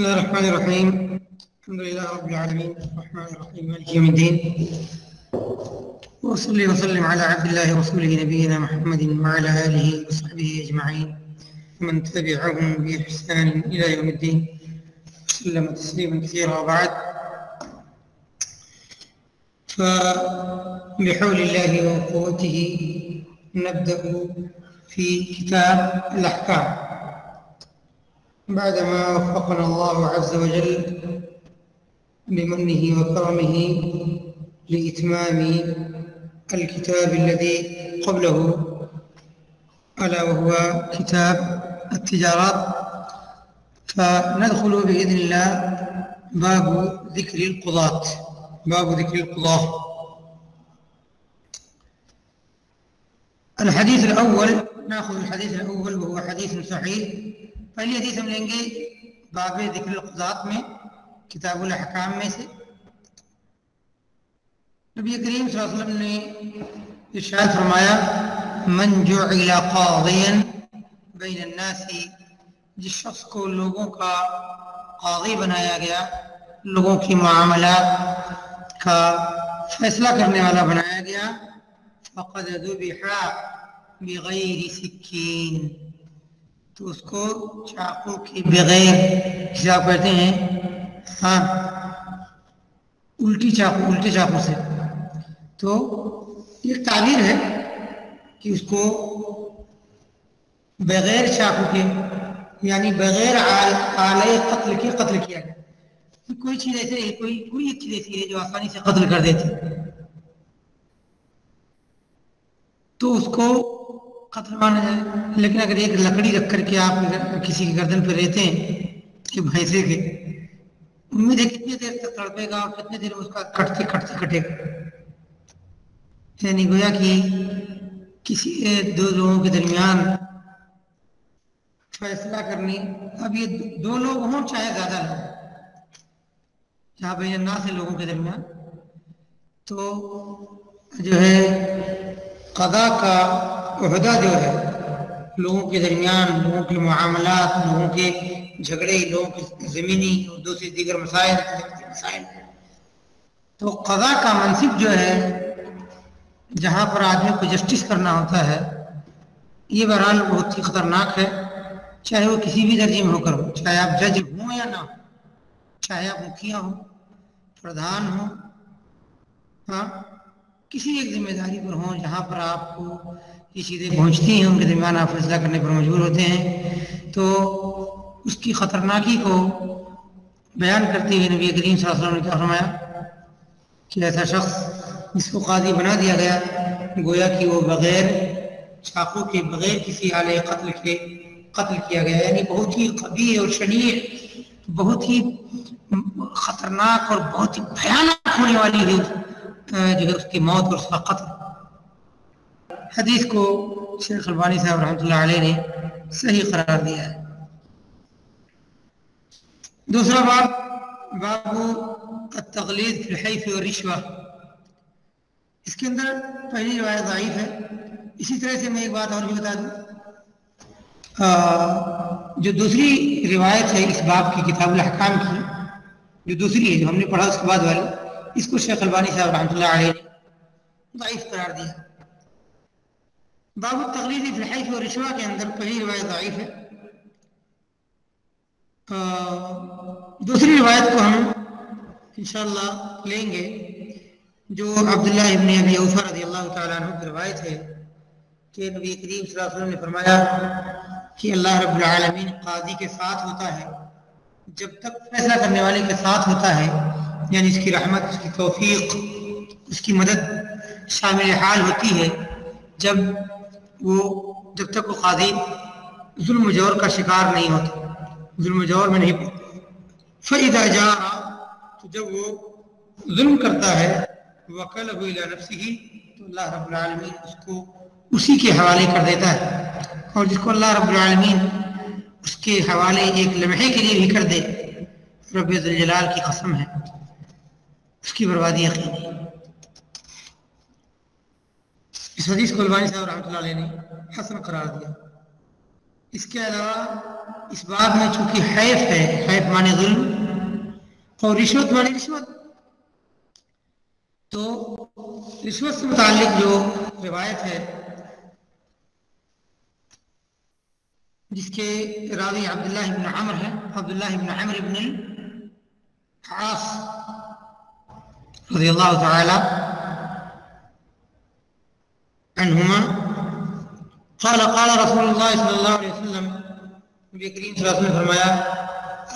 بسم الله الرحمن الرحيم. الحمد لله رب العالمين الرحمن الرحيم مالك يوم الدين، وصلي وسلم على عبد الله ورسوله نبينا محمد وعلى آله وصحبه أجمعين ومن تبعهم بإحسان إلى يوم الدين وسلم تسليما كثيرا. وبعد، فبحول الله وقوته نبدأ في كتاب الأحكام بعدما وفقنا الله عز وجل بمنه وكرمه لإتمام الكتاب الذي قبله، ألا وهو كتاب التجارات. فندخل بإذن الله باب ذكر القضاة. الحديث الأول، نأخذ الحديث الأول وهو حديث صحيح. پہلی حدیث ہم لیں گے باب ذکر القضاة میں، کتاب الاحکام میں سے. نبی کریم صلی اللہ علیہ وسلم نے ارشاد فرمایا: من جعل قاضیا بین الناس، جس شخص کو لوگوں کا قاضی بنایا گیا، لوگوں کی معاملات کا فیصلہ کرنے والا بنایا گیا، فقد ذبح بغیر سکین، تو اس کو چاقو کے بغیر، جسے آپ کہتے ہیں الٹے چاقو سے، تو ایک تعبیر ہے کہ اس کو بغیر چاقو کے، یعنی بغیر آلے قتل کے قتل کیا گیا. کوئی چیز ایسے ہے، کوئی ایک چیز ایسی ہے جو آسانی سے قتل کر دیتی، تو اس کو قتل مانا جائے. لیکن اگر ایک لکڑی رکھ کر کے آپ کسی کی گردن پہ رہتے ہیں کہ بھینسے کے، امید ہے کتنی دیر تک تڑپے گا اور کتنے دیر اس کا کٹتے کٹے گا. یعنی گویا کہ کسی دو لوگوں کے درمیان فیصلہ کرنی، اب یہ دو لوگ ہوں چاہے زیادہ لوگ، جہاں بین الناس سے لوگوں کے درمیان، تو جو ہے قضا کا عہدہ جو ہے لوگوں کے درمیان، لوگوں کے معاملات، لوگوں کے جھگڑے، لوگوں کے زمینی اور دوسری دیگر مسائل، تو قضا کا منصب جو ہے جہاں پر آدمی کو جسٹس کرنا ہوتا ہے، یہ بہرحال بہت ہی خطرناک ہے، چاہے وہ کسی بھی درجے میں ہو کر ہو، چاہے آپ جج ہوں یا نہ ہو، چاہے آپ مکھیا ہوں، پردھان ہوں، کسی ایک ذمہ داری پر ہوں جہاں پر آپ کو یہ چیزیں پہنچتی ہیں، ان کے درمیان آپ فیصلہ کرنے پر مجبور ہوتے ہیں. تو اس کی خطرناکی کو بیان کرتے ہوئے نبی کریم صلی اللہ علیہ وسلم نے کیا فرمایا کہ ایسا شخص جس کو قاضی بنا دیا گیا، گویا کہ وہ بغیر چاقو کے، بغیر کسی آلے قتل کے قتل کیا گیا. یعنی بہت ہی قبیح اور شنیع، بہت ہی خطرناک اور بہت ہی بھیانک ہونے والی ہے جو ہے اس کی موت اور اس کا قتل. حدیث کو شیخ البانی صاحب رحمۃ اللہ علیہ نے صحیح قرار دیا ہے. دوسرا باب التغلیظ فی الحیف والرشوہ. اس کے اندر پہلی روایت ضعیف ہے. اسی طرح سے میں ایک بات اور بھی بتا دوں، جو دوسری روایت ہے اس باب کی کتاب الاحکام کی، جو دوسری ہے جو ہم نے پڑھا اس کے بعد والی، اس کو شیخ البانی صاحب رحمۃ اللہ علیہ نے ضعیف قرار دیا. باب التغلیظ فی الحیف والرشوہ کے اندر پہلی روایت ضعیف ہے. دوسری روایت کو ہم انشاءاللہ لیں گے، جو عبداللہ ابن ابی اوفا رضی اللہ تعالیٰ عنہ کی روایت ہے کہ نبی کریم صلی اللہ علیہ وسلم نے فرمایا کہ اللہ رب العالمین قاضی کے ساتھ ہوتا ہے جب تک فیصلہ کرنے والے کے ساتھ ہوتا ہے، یعنی اس کی رحمت، اس کی توفیق، اس کی مدد شامل حال ہوتی ہے جب تک وہ قاضی ظلم و جور کا شکار نہیں ہوتا، ظلم و جور میں نہیں پڑتا. فَإِذَا جَارَ، تو جب وہ ظلم کرتا ہے، وَكَلَهُ إِلَى نَفْسِهِ، تو اللہ رب العالمین اس کو اسی کے حوالے کر دیتا ہے. اور جس کو اللہ رب العالمین اس کے حوالے ایک لمحے کے لیے بھی کر دے، رب ذوالجلال کی قسم ہے اس کی بربادی یقینی. اس حدیث کو البانی صاحب رحمۃ اللہ علیہ نے حسن قرار دیا. اس کے علاوہ اس باب میں چونکہ حیف ہے، حیف مانے ظلم اور رشوت مانے رشوت، تو رشوت سے متعلق جو روایت ہے جس کے راوی عبداللہ ابن عمر ہے، عبداللہ ابن عمر ابن العاص رضی اللہ تعالی عنہما قال قال رسول اللہ صلی اللہ علیہ وسلم، نبی کریم صلی اللہ علیہ وسلم نے فرمایا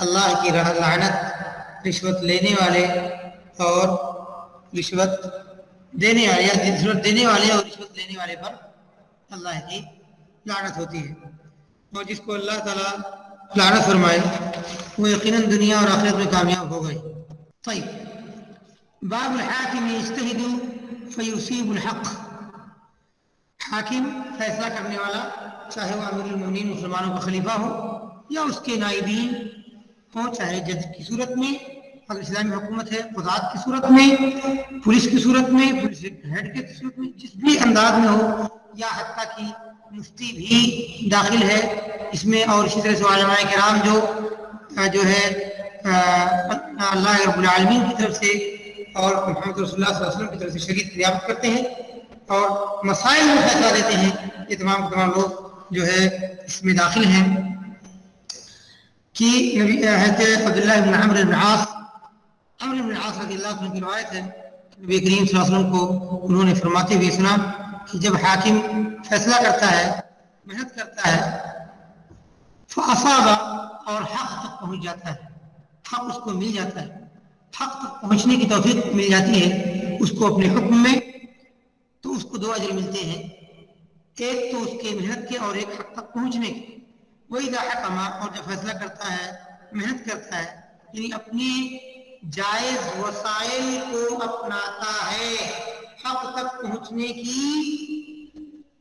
اللہ کی لعنت رشوت لینے والے اور رشوت دینے والے، یا رشوت دینے والے اور رشوت لینے والے پر اللہ کی لعنت ہوتی ہے، اور جس کو اللہ تعالیٰ لعنت فرمائے وہ یقیناً دنیا اور آخرت میں کامیاب ہو گئی۔ طيب، باب الحاکم یجتہد فیصیب الحق، حاکم فیصلہ کرنے والا چاہے وہ امیر المومنین مسلمانوں کا خلیفہ ہو یا اس کے نائبین ہوں، چاہے جج کی صورت میں اگر اسلامی حکومت ہے، قضات کی صورت میں، پولیس کی صورت میں، پولیس ہیڈ کی صورت میں، جس بھی انداز میں ہو، یا حتیٰ کہ مفتی بھی داخل ہے اس میں، اور اسی طرح سے علماء کرام جو ہے اللہ رب العالمین کی طرف سے اور محمد رسول اللہ صلی اللہ علیہ وسلم کی طرف سے شریعت دریافت کرتے ہیں اور مسائل میں فیصلہ دیتے ہیں، یہ تمام لوگ جو ہے اس میں داخل ہیں۔ کہ نبی حضرت عبداللہ بن عمر بن العاص رضی اللہ عنہ کی روایت ہے، نبی کریم صلی اللہ علیہ وسلم کو انہوں نے فرماتے ہوئے سنا کہ جب حاکم فیصلہ کرتا ہے، محنت کرتا ہے، فاصاب، اور حق تک پہنچ جاتا ہے، حق اس کو مل جاتا ہے، حق تک پہنچنے کی توفیق مل جاتی ہے اس کو اپنے حکم میں، تو اس کو 2 اجر ملتے ہیں، ایک تو اس کے محنت کے اور ایک حق تک پہنچنے کے۔ وَإِذَا حَكَمَ، اور جب فیصلہ کرتا ہے، محنت کرتا ہے، یعنی اپنے جائز وسائل کو اپناتا ہے، حق تک پہنچنے کی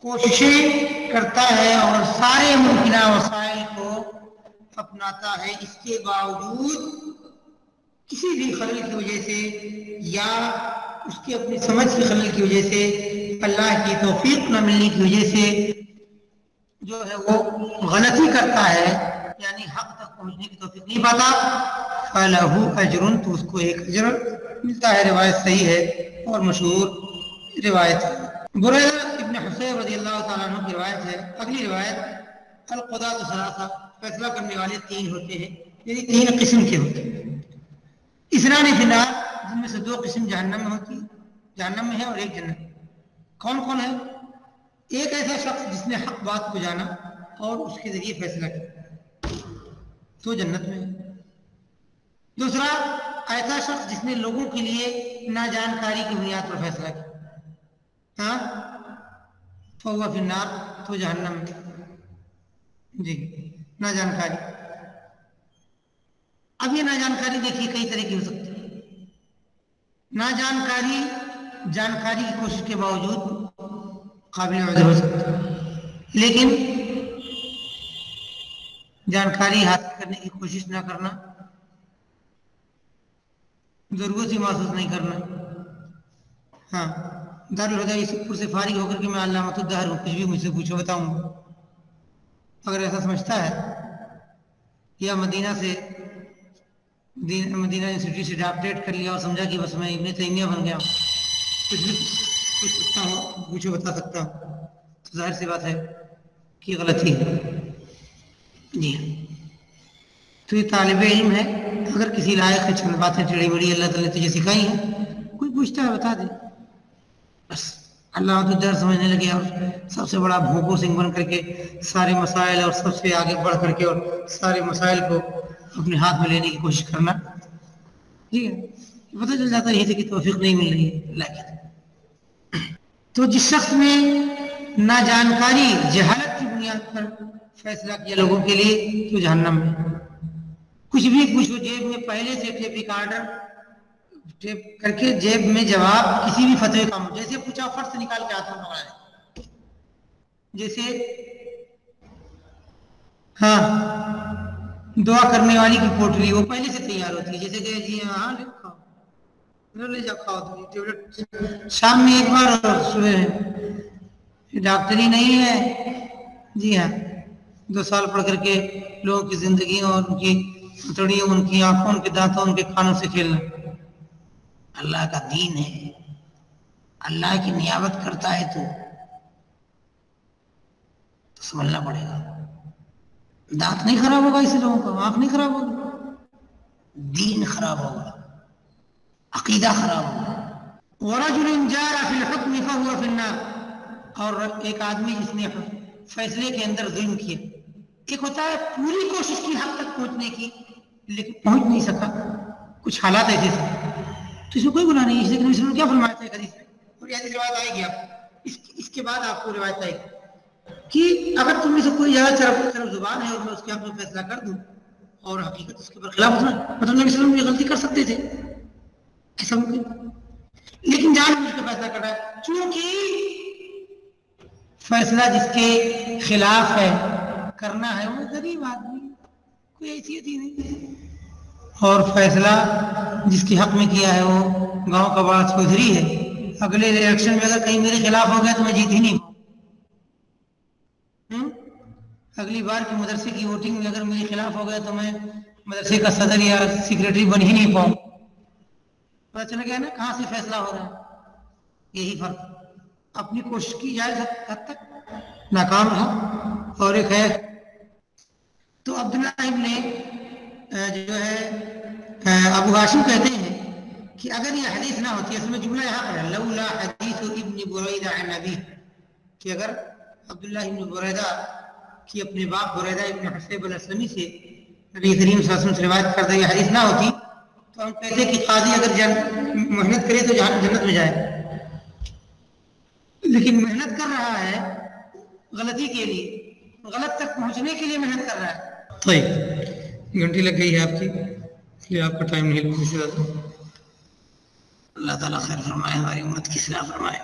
کوششیں کرتا ہے اور سارے ممکنہ وسائل کو اپناتا ہے، اس کے باوجود کسی بھی خلل کی وجہ سے یا اس کی اپنی سمجھ کی خلل کی وجہ سے، اللہ کی توفیق نہ ملنے کی وجہ سے جو ہے وہ غلطی کرتا ہے، یعنی حق تک پہنچنے کی توفیق نہیں پاتا، فَلَهُ أَجْرٌ، تو اس کو ایک اجر ملتا ہے۔ روایت صحیح ہے اور مشہور روایت ہے۔ بریدہ ابن حصیب رضی اللہ تعالیٰ عنہ کی روایت ہے۔ اگلی روایت، القضاۃ ثلاثہ، فیصلہ کرنے والے 3 ہوتے ہیں، یعنی 3 قسم کے ہوتے ہیں۔ اثنان فی النار، جن میں سے 2 قسم جہنم میں ہوتی، جہنم میں ہے، اور ایک جنت۔ کون کون ہے؟ ایک ایسا شخص جس نے حق بات کو جانا اور اس کے ذریعے فیصلہ کیا تو جنت میں ہے۔ دوسرا ایسا شخص جس نے لوگوں کے لیے ناجانکاری کی بنیاد پر فیصلہ کیا، فہو فی النار، تو جہنم میں۔ جی، ناجانکاری۔ اب یہ ناجانکاری دیکھیے کئی طرح کی ہو سکتی ہے۔ ناجانکاری جانکاری کی کوشش کے باوجود قابل عذر ہو سکتی ہے، لیکن جانکاری حاصل کرنے کی کوشش نہ کرنا، ضرورت ہی محسوس نہیں کرنا۔ ہاں، دارالہدیٰ یوسف سے فارغ ہو کر کے میں علامۃ الدہر ہوں، کچھ بھی مجھ سے پوچھو بتاؤں گا، اگر ایسا سمجھتا ہے، یا مدینہ یونیورسٹی سے ڈاکٹریٹ کر لیا اور سمجھا کہ بس میں ابن تیمیہ بن گیا ہوں، کچھ بھی پوچھ سکتا ہوں، پوچھو بتا سکتا ہوں، تو ظاہر سی بات ہے کہ غلطی ہے۔ جی ہاں، تو یہ طالب علم ہے، اگر کسی لائق چند باتیں ٹیڑھی بڑی اللہ تعالیٰ نے تجھے سکھائی ہیں، کوئی پوچھتا ہے بتا دے، بس علامۃ الدہر سمجھنے لگے اور سب سے بڑا بھونپو سنگھ بن کر کے سارے مسائل اور سب سے آگے بڑھ کر کے اور سارے مسائل کو اپنے ہاتھ میں لینے کی کوشش کرنا، ٹھیک ہے، پتہ چل جاتا ہے یہی سے کہ توفیق نہیں مل رہی ہے اللہ کی۔ تو جس شخص نے ناجانکاری، جہالت کی بنیاد پر فیصلہ کیا لوگوں کے لیے، تو جہنم میں۔ کچھ بھی پوچھو، جیب میں پہلے سے ٹیپ ریکارڈر ٹیپ کر کے جیب میں جواب کسی بھی فتوے کا، جیسے پوچھا فٹ سے نکال کے ہاتھ میں پکڑا لے، جیسے ہاں دعا کرنے والی کی پوٹلی وہ پہلے سے تیار ہوتی ہے، جیسے کہ جی ہاں لے جاؤ کھاؤ ٹیبلٹ شام میں ایک بار اور صبح ڈاکٹری نہیں ہے، جی ہاں 2 سال پڑھ کر کے لوگوں کی زندگیوں اور ان کی تڑیوں، ان کی آنکھوں، ان کے دانتوں، ان کے کانوں سے کھیلنا. اللہ کا دین ہے، اللہ کی نیابت کرتا ہے تو سمجھنا پڑے گا. دانت نہیں خراب ہوگا اس سے لوگوں کا، آنکھ نہیں خراب ہوگی، دین خراب ہوگا، عقیدہ خراب ہوگا. وَرَجُلٍ جَارَ فِي الْحُكْمِ فَهُوَ فِي النَّارِ، اور ایک آدمی جس نے فیصلے کے اندر ظلم کیا. ایک ہوتا ہے پوری کوشش کی حد تک پہنچنے کی لیکن پہنچ نہیں سکا، کچھ حالات ایسے تھے، تو اس میں کوئی گناہ نہیں ہے. لیکن اسلام کیا فرمایا تھا حدیث میں، اور یہ حدیث روایت آئے گی آپ اس کے بعد آپ کو روایت آئے گی کہ اگر تم میں سے کوئی زیادہ طرف زبان ہے اور میں اس کے حق میں فیصلہ کر دوں اور حقیقت اس کے برخلاف ہونا، مطلب نبی صلی اللہ علیہ وسلم یہ غلطی کر سکتے تھے، ایسا ممکن، لیکن جان بوجھ کے فیصلہ کر رہا ہے چونکہ فیصلہ جس کے خلاف ہے کرنا ہے وہ غریب آدمی، کوئی حیثیت ہی نہیں، اور فیصلہ جس کے حق میں کیا ہے وہ گاؤں کا بڑا چودھری ہے. اگلے الیکشن میں اگر کہیں میرے خلاف ہو گیا تو میں جیت ہی نہیں پاؤں. اگلی بار کی مدرسے کی ووٹنگ میں اگر میرے خلاف ہو گیا تو میں مدرسے کا صدر یا سیکریٹری بن ہی نہیں پاؤں. پتہ چل گیا نا کہاں سے فیصلہ ہو رہا ہے. یہی فرق، اپنی کوشش کی جائے حد تک ناکام رہا. اور ایک ہے تو عبداللہ ابن جو ہے ابو ہاشم کہتے ہیں کہ اگر یہ حدیث نہ ہوتی، اس میں جملہ یہاں پر ہے لولا حدیث ابن بریدہ عن ابیہ، کہ اگر عبداللہ ابن بریدہ کی اپنے باپ بریدہ ابن حصیب الاسلمی سے نبی کریم صلی اللہ علیہ وسلم سے روایت کردہ یہ حدیث نہ ہوتی تو ہم کہتے کہ قاضی اگر محنت کرے تو جنت میں جائے، لیکن محنت کر رہا ہے غلطی کے لیے، غلط تک پہنچنے کے لیے محنت کر رہا ہے. طيب گھنٹی لگ گئی ہے آپ کی، اس لیے آپ کا ٹائم نہیں لگنے سے زیادہ. اللہ تعالیٰ خیر فرمائے، ہماری امت کی اصلاح فرمائے.